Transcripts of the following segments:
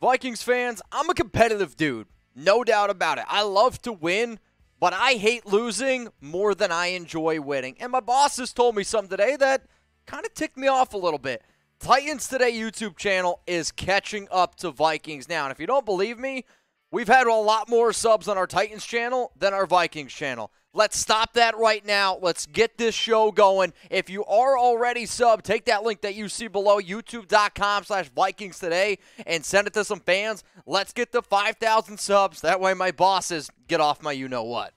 Vikings fans, I'm a competitive dude. No doubt about it. I love to win, but I hate losing more than I enjoy winning. And my boss has told me something today that kind of ticked me off a little bit. Titans Today YouTube channel is catching up to Vikings Now. And if you don't believe me, we've had a lot more subs on our Titans channel than our Vikings channel. Let's stop that right now. Let's get this show going. If you are already subbed, take that link that you see below, youtube.com/Vikings Today, and send it to some fans. Let's get to 5,000 subs. That way my bosses get off my you-know-what.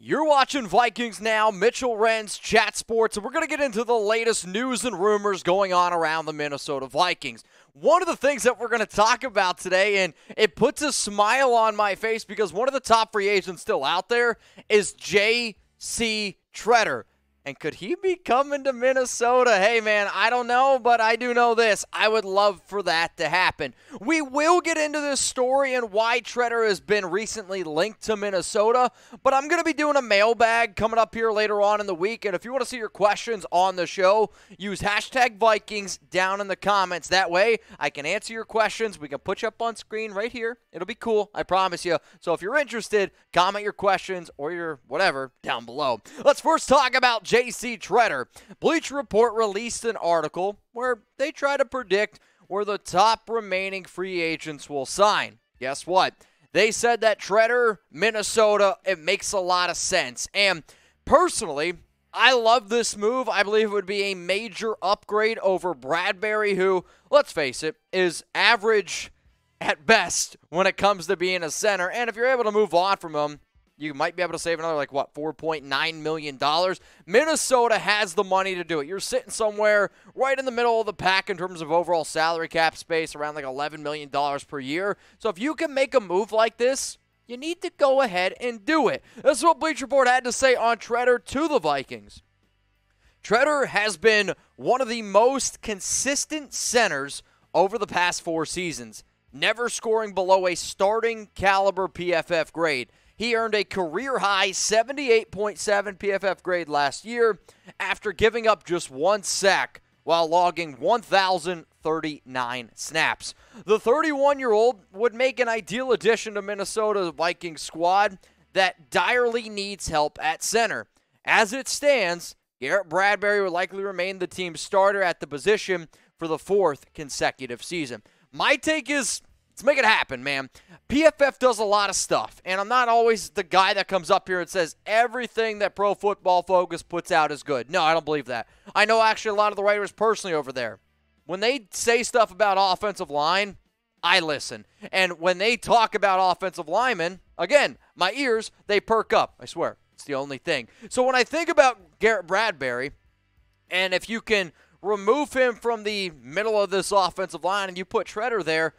You're watching Vikings Now, Mitchell Renz, Chat Sports, and we're going to get into the latest news and rumors going on around the Minnesota Vikings. One of the things that we're going to talk about today, and it puts a smile on my face because one of the top free agents still out there is JC Tretter. And could he be coming to Minnesota? Hey, man, I don't know, but I do know this. I would love for that to happen. We will get into this story and why Tretter has been recently linked to Minnesota, but I'm going to be doing a mailbag coming up here later on in the week, and if you want to see your questions on the show, use hashtag Vikings down in the comments. That way, I can answer your questions. We can put you up on screen right here. It'll be cool, I promise you. So if you're interested, comment your questions or your whatever down below. Let's first talk about JC Tretter. Bleacher Report released an article where they try to predict where the top remaining free agents will sign. Guess what? They said that Tretter, Minnesota, it makes a lot of sense. And personally, I love this move. I believe it would be a major upgrade over Bradbury, who, let's face it, is average at best when it comes to being a center. And if you're able to move on from him, you might be able to save another, $4.9 million. Minnesota has the money to do it. You're sitting somewhere right in the middle of the pack in terms of overall salary cap space, around $11 million per year. So if you can make a move like this, you need to go ahead and do it. This is what Bleacher Report had to say on Tretter to the Vikings. Tretter has been one of the most consistent centers over the past 4 seasons, never scoring below a starting caliber PFF grade. He earned a career-high 78.7 PFF grade last year after giving up just 1 sack while logging 1,039 snaps. The 31-year-old would make an ideal addition to Minnesota Vikings squad that direly needs help at center. As it stands, Garrett Bradbury will likely remain the team's starter at the position for the 4th consecutive season. My take is, let's make it happen, man. PFF does a lot of stuff, and I'm not always the guy that comes up here and says everything that Pro Football Focus puts out is good. No, I don't believe that. I know actually a lot of the writers personally over there. When they say stuff about offensive line, I listen. And when they talk about offensive linemen, again, my ears, they perk up. I swear, it's the only thing. So when I think about Garrett Bradbury, and if you can remove him from the middle of this offensive line and you put Tretter there,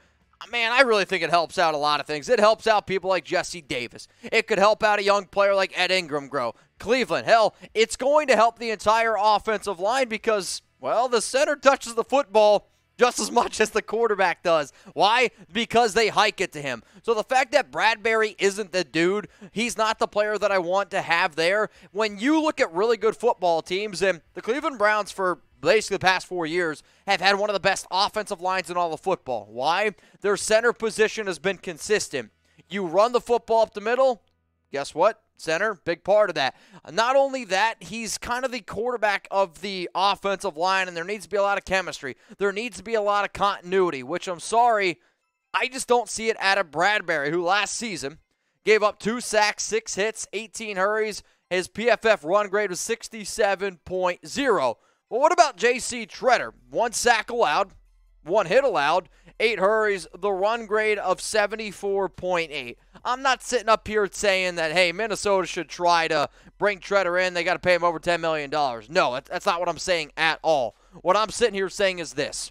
man, I really think it helps out a lot of things. It helps out people like Jesse Davis. It could help out a young player like Ed Ingram grow. Cleveland, hell, it's going to help the entire offensive line because, well, the center touches the football just as much as the quarterback does. Why? Because they hike it to him. So the fact that Bradbury isn't the dude, he's not the player that I want to have there. When you look at really good football teams, and the Cleveland Browns for basically the past 4 years have had one of the best offensive lines in all of football. Why? Their center position has been consistent. You run the football up the middle, guess what? Center, big part of that. Not only that, he's kind of the quarterback of the offensive line, and there needs to be a lot of chemistry. There needs to be a lot of continuity, which I'm sorry, I just don't see it out of Bradbury, who last season gave up 2 sacks, 6 hits, 18 hurries. His PFF run grade was 67.0. Well, what about JC Tretter? 1 sack allowed, 1 hit allowed, 8 hurries, the run grade of 74.8. I'm not sitting up here saying that, hey, Minnesota should try to bring Tretter in. They got to pay him over $10 million. No, that's not what I'm saying at all. What I'm sitting here saying is this.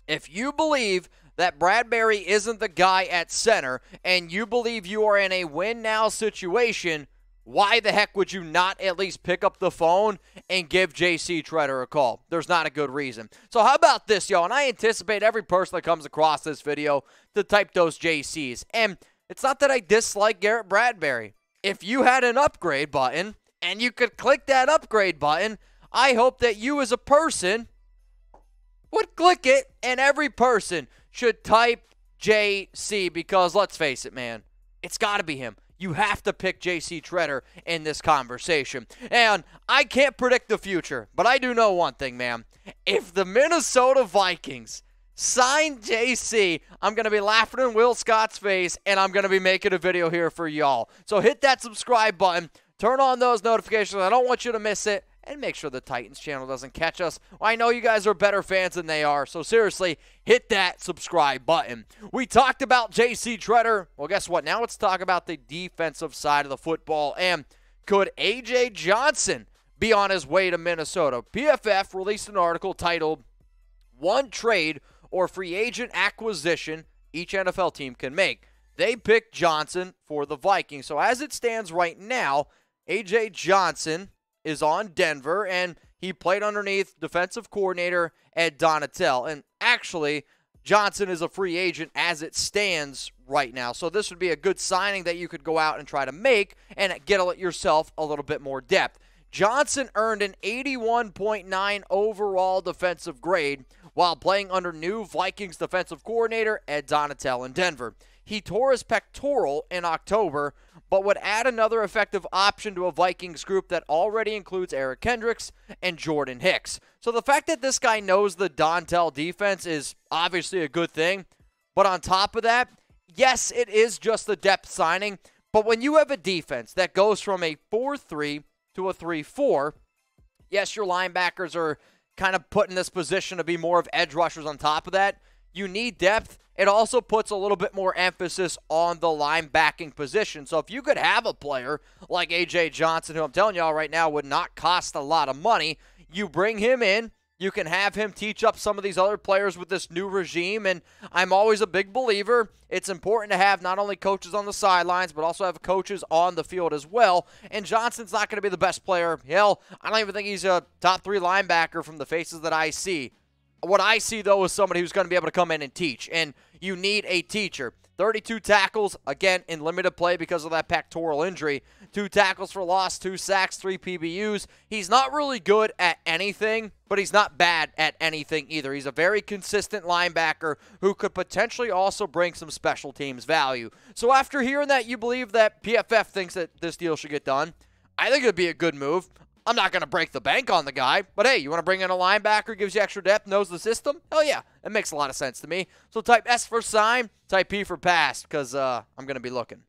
If you believe that Bradbury isn't the guy at center and you believe you are in a win-now situation, why the heck would you not at least pick up the phone and give JC Tretter a call? There's not a good reason. So how about this, y'all? And I anticipate every person that comes across this video to type those JCs. And it's not that I dislike Garrett Bradbury. If you had an upgrade button and you could click that upgrade button, I hope that you as a person would click it, and every person should type JC, because let's face it, man, it's got to be him. You have to pick JC Tretter in this conversation. And I can't predict the future, but I do know one thing, man. If the Minnesota Vikings sign JC, I'm going to be laughing in Will Scott's face, and I'm going to be making a video here for y'all. So hit that subscribe button. Turn on those notifications. I don't want you to miss it. And make sure the Titans channel doesn't catch us. Well, I know you guys are better fans than they are, so seriously, hit that subscribe button. We talked about JC Tretter. Well, guess what? Now let's talk about the defensive side of the football. And could A.J. Johnson be on his way to Minnesota? PFF released an article titled, "One Trade or Free Agent Acquisition Each NFL Team Can Make." They picked Johnson for the Vikings. So as it stands right now, A.J. Johnson is on Denver, and he played underneath defensive coordinator Ed Donatel. And actually, Johnson is a free agent as it stands right now. So this would be a good signing that you could go out and try to make and get yourself a little bit more depth. Johnson earned an 81.9 overall defensive grade while playing under new Vikings defensive coordinator Ed Donatel in Denver. He tore his pectoral in October, but would add another effective option to a Vikings group that already includes Eric Kendricks and Jordan Hicks. So the fact that this guy knows the Donatel defense is obviously a good thing. But on top of that, yes, it is just a depth signing. But when you have a defense that goes from a 4-3 to a 3-4, yes, your linebackers are kind of put in this position to be more of edge rushers on top of that. You need depth. It also puts a little bit more emphasis on the linebacking position. So if you could have a player like A.J. Johnson, who I'm telling y'all right now would not cost a lot of money, you bring him in, you can have him teach up some of these other players with this new regime. And I'm always a big believer it's important to have not only coaches on the sidelines, but also have coaches on the field as well. And Johnson's not going to be the best player. Hell, I don't even think he's a top 3 linebacker from the faces that I see. What I see, though, is somebody who's going to be able to come in and teach, and you need a teacher. 32 tackles, again, in limited play because of that pectoral injury. 2 tackles for loss, 2 sacks, 3 PBUs. He's not really good at anything, but he's not bad at anything either. He's a very consistent linebacker who could potentially also bring some special teams value. So after hearing that, you believe that PFF thinks that this deal should get done. I think it would be a good move. I'm not going to break the bank on the guy, but hey, you want to bring in a linebacker, gives you extra depth, knows the system? Hell yeah, it makes a lot of sense to me. So type S for sign, type P for pass, because I'm going to be looking.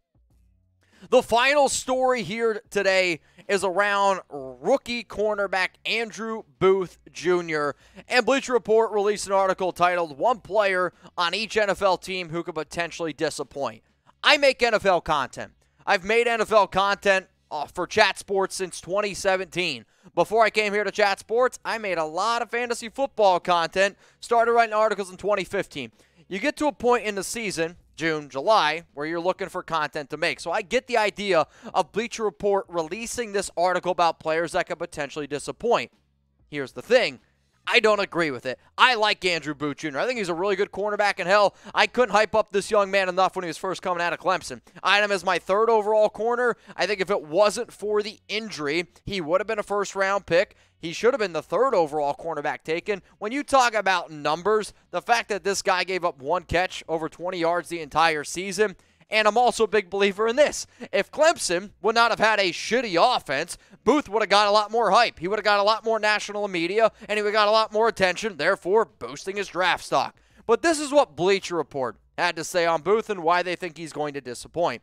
The final story here today is around rookie cornerback Andrew Booth Jr. And Bleacher Report released an article titled, "One Player on Each NFL Team Who Could Potentially Disappoint." I make NFL content. I've made NFL content for Chat Sports since 2017. Before I came here to Chat Sports, I made a lot of fantasy football content, started writing articles in 2015. You get to a point in the season, June, July, where you're looking for content to make. So I get the idea of Bleacher Report releasing this article about players that could potentially disappoint. Here's the thing. I don't agree with it. I like Andrew Booth Jr. I think he's a really good cornerback, and hell, I couldn't hype up this young man enough when he was first coming out of Clemson. I had him as my 3rd overall corner. I think if it wasn't for the injury, he would have been a first-round pick. He should have been the 3rd overall cornerback taken. When you talk about numbers, the fact that this guy gave up 1 catch over 20 yards the entire season, and I'm also a big believer in this. If Clemson would not have had a shitty offense, Booth would have got a lot more hype. He would have got a lot more national media, and he would have got a lot more attention, therefore boosting his draft stock. But this is what Bleacher Report had to say on Booth and why they think he's going to disappoint.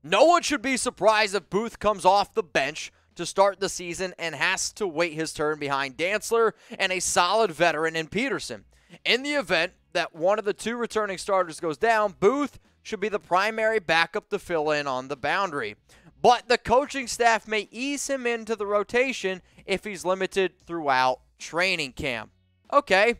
No one should be surprised if Booth comes off the bench to start the season and has to wait his turn behind Dantzler and a solid veteran in Peterson. In the event that one of the 2 returning starters goes down, Booth should be the primary backup to fill in on the boundary. But the coaching staff may ease him into the rotation if he's limited throughout training camp. Okay,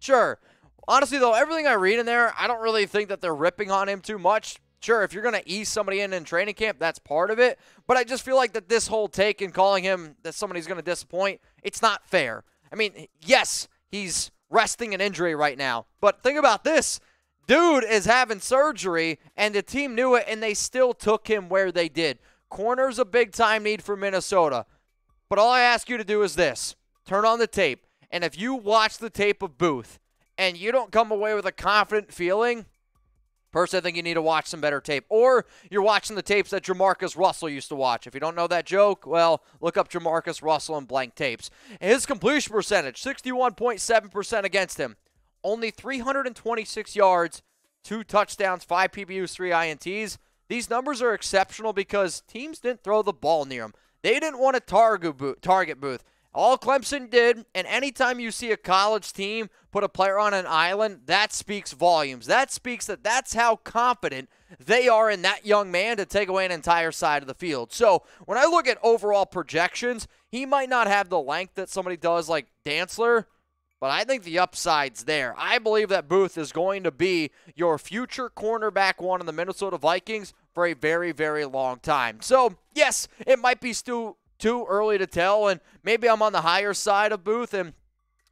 sure. Honestly, though, everything I read in there, I don't really think that they're ripping on him too much. Sure, if you're going to ease somebody in training camp, that's part of it. But I just feel like that this whole take and calling him that somebody's going to disappoint, it's not fair. I mean, yes, he's resting an injury right now. But think about this. Dude is having surgery, and the team knew it, and they still took him where they did. Corner's a big-time need for Minnesota. But all I ask you to do is this. Turn on the tape. And if you watch the tape of Booth and you don't come away with a confident feeling, personally, I think you need to watch some better tape. Or you're watching the tapes that Jamarcus Russell used to watch. If you don't know that joke, well, look up Jamarcus Russell and blank tapes. His completion percentage, 61.7% against him. Only 326 yards, 2 touchdowns, 5 PBUs, 3 INTs. These numbers are exceptional because teams didn't throw the ball near him. They didn't want to target Booth. All Clemson did, and anytime you see a college team put a player on an island, that speaks volumes. That speaks that that's how confident they are in that young man to take away an entire side of the field. So when I look at overall projections, he might not have the length that somebody does like Dantzler, but I think the upside's there. I believe that Booth is going to be your future cornerback one in the Minnesota Vikings for a very, very long time. So, yes, it might be still too early to tell, and maybe I'm on the higher side of Booth, and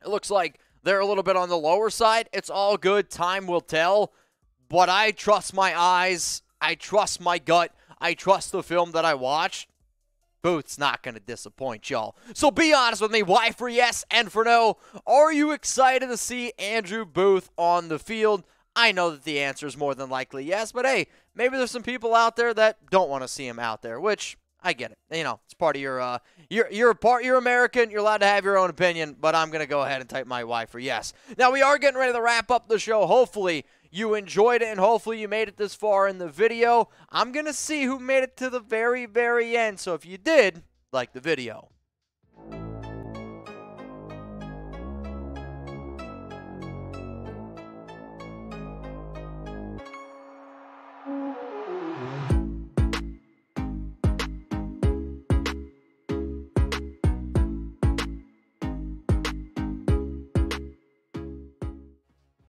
it looks like they're a little bit on the lower side. It's all good. Time will tell, but I trust my eyes. I trust my gut. I trust the film that I watched. Booth's not going to disappoint y'all. So be honest with me. Why for yes and for no? Are you excited to see Andrew Booth on the field? I know that the answer is more than likely yes, but hey, maybe there's some people out there that don't want to see him out there, which I get it. You know, it's part of you're American. You're allowed to have your own opinion, but I'm going to go ahead and type my Y for yes. Now, we are getting ready to wrap up the show. Hopefully, you enjoyed it, and hopefully you made it this far in the video. I'm going to see who made it to the very, very end. So if you did, like the video.